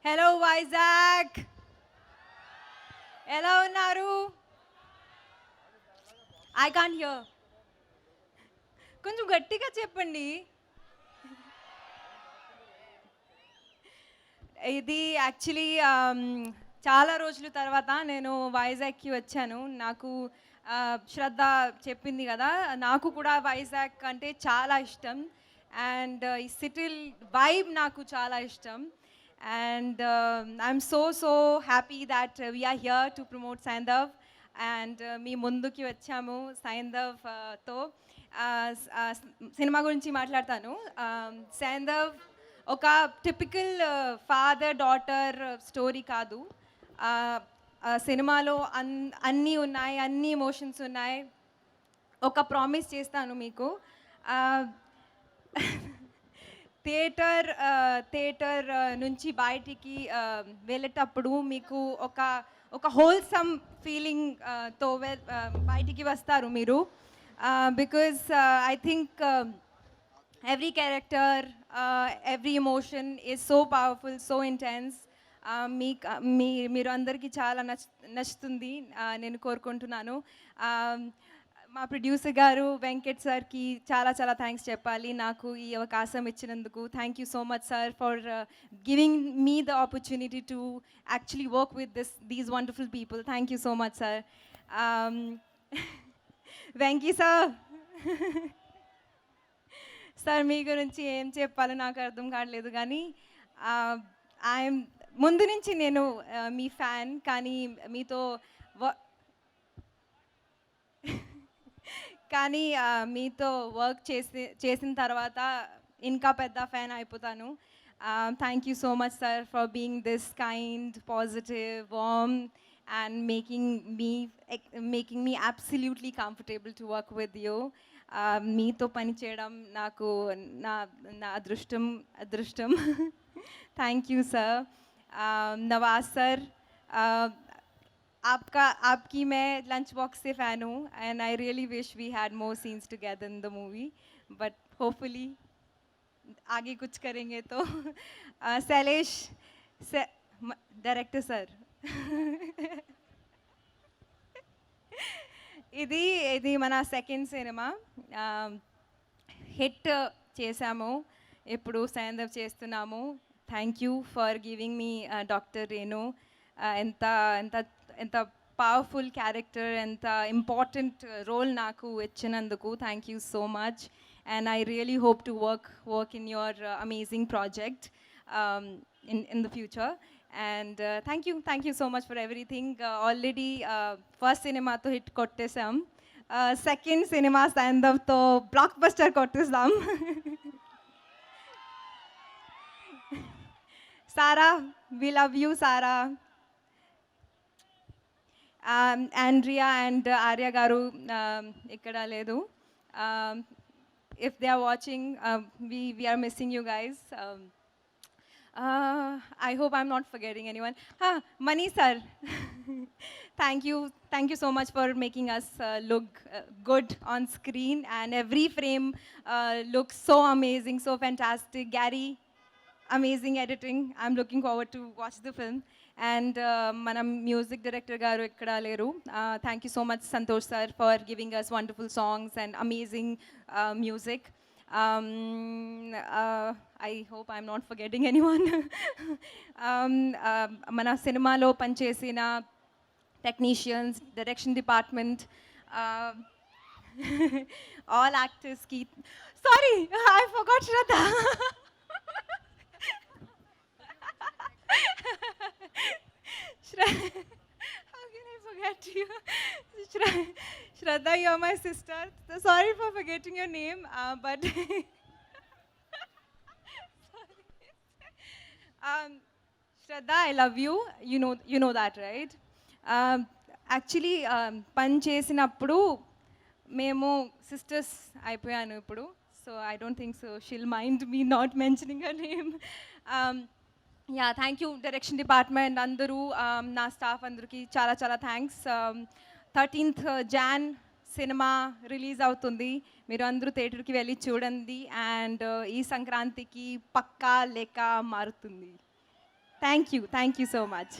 Hello Vizag, ఎలా ఉన్నారు? I can't hear. కొంచెం గట్టిగా చెప్పండి. ఇది యాక్చువల్లీ చాలా రోజుల తర్వాత నేను వైజాగ్కి వచ్చాను. నాకు శ్రద్ధ చెప్పింది కదా, నాకు కూడా వైజాగ్ అంటే చాలా ఇష్టం. అండ్ ఈ సిటీ వైబ్ నాకు చాలా ఇష్టం. And I'm so happy that we're here to promote Saindhav. And మీ ముందుకి వచ్చాము సైంధవ్తో. సినిమా గురించి మాట్లాడతాను. సైంధవ్ ఒక టిపికల్ ఫాదర్ డాటర్ స్టోరీ కాదు. సినిమాలో అన్నీ ఉన్నాయి, అన్ని ఎమోషన్స్ ఉన్నాయి. ఒక ప్రామిస్ చేస్తాను మీకు. థియేటర్ నుంచి బయటికి వెళ్ళేటప్పుడు మీకు ఒక ఒక హోల్సమ్ ఫీలింగ్ తో బయటికి వస్తారు మీరు. Because I think every character, every emotion is so powerful, so intense. మీరు అందరికీ చాలా నచ్చుతుంది నేను కోరుకుంటున్నాను. మా ప్రొడ్యూసర్ గారు వెంకట్ సార్కి చాలా చాలా థ్యాంక్స్ చెప్పాలి నాకు ఈ అవకాశం ఇచ్చినందుకు. Thank you so much sir for giving me the opportunity to actually work with these wonderful people. Thank you so much sir. Venky sir, sir మీ గురించి ఏం చెప్పాలో నాకు అర్థం కావట్లేదు, కానీ ఐఎమ్ ముందు నుంచి నేను మీ ఫ్యాన్. కానీ మీతో మీతో వర్క్ చేసిన తర్వాత ఇంకా పెద్ద ఫ్యాన్ అయిపోతాను. Thank you so much sir for being this kind, positive, warm and making me absolutely comfortable to work with you. మీతో పని చేయడం నాకు నా నా అదృష్టం. Thank you sir. Nawaz sir, आपकी मैं लंच बॉक्स से फ़ैन हूँ and I really wish we had more scenes together in the movie, but hopefully आगे कुछ करेंगे तो. शैलेश डायरेक्टर सर, ఇది మన సెకండ్ సినిమా. హిట్ చేసాము, ఇప్పుడు సైంధవ్ చేస్తున్నాము. Thank you for giving me doctor Renu. ఎంత ఎంత ఎంత పవర్ఫుల్ క్యారెక్టర్, ఎంత ఇంపార్టెంట్ రోల్ నాకు ఇచ్చినందుకు thank you so much. And I really hope to work in your amazing project in the future. And thank you so much for everything. Already first cinema to hit kottesam, second cinema Sandhav to blockbuster kottesam. Sarah, we love you Sarah. Andrea and Arya garu ikkada ledu. If they are watching, we are missing you guys. I hope I'm not forgetting anyone. Mani sir, thank you so much for making us look good on screen, and every frame looks so amazing, so fantastic. Gary, amazing editing. I'm looking forward to watch the film. And mana music director garu ikkada leru. Thank you so much Santosh sir for giving us wonderful songs and amazing music. I hope I'm not forgetting anyone. మన సినిమాలో పనిచేసిన technicians, direction department, all యాక్టర్స్కి. Sorry, I forgot Shraddha. How can I forget you? Shraddha, you're my sister. So sorry for forgetting your name, but Shraddha, I love you. You know that, right? Actually, పని చేసినప్పుడు మేము sisters అయిపోయాను ఇప్పుడు. So I don't think so she'll mind me not mentioning her name. Yeah, thank you direction department అందరూ, నా staff అందరికీ చాలా చాలా thanks. 13th Jan cinema release అవుతుంది, మీరు అందరూ థియేటర్కి వెళ్ళి చూడండి. అండ్ ఈ సంక్రాంతికి పక్కా లేక మారుతుంది. Thank you so much.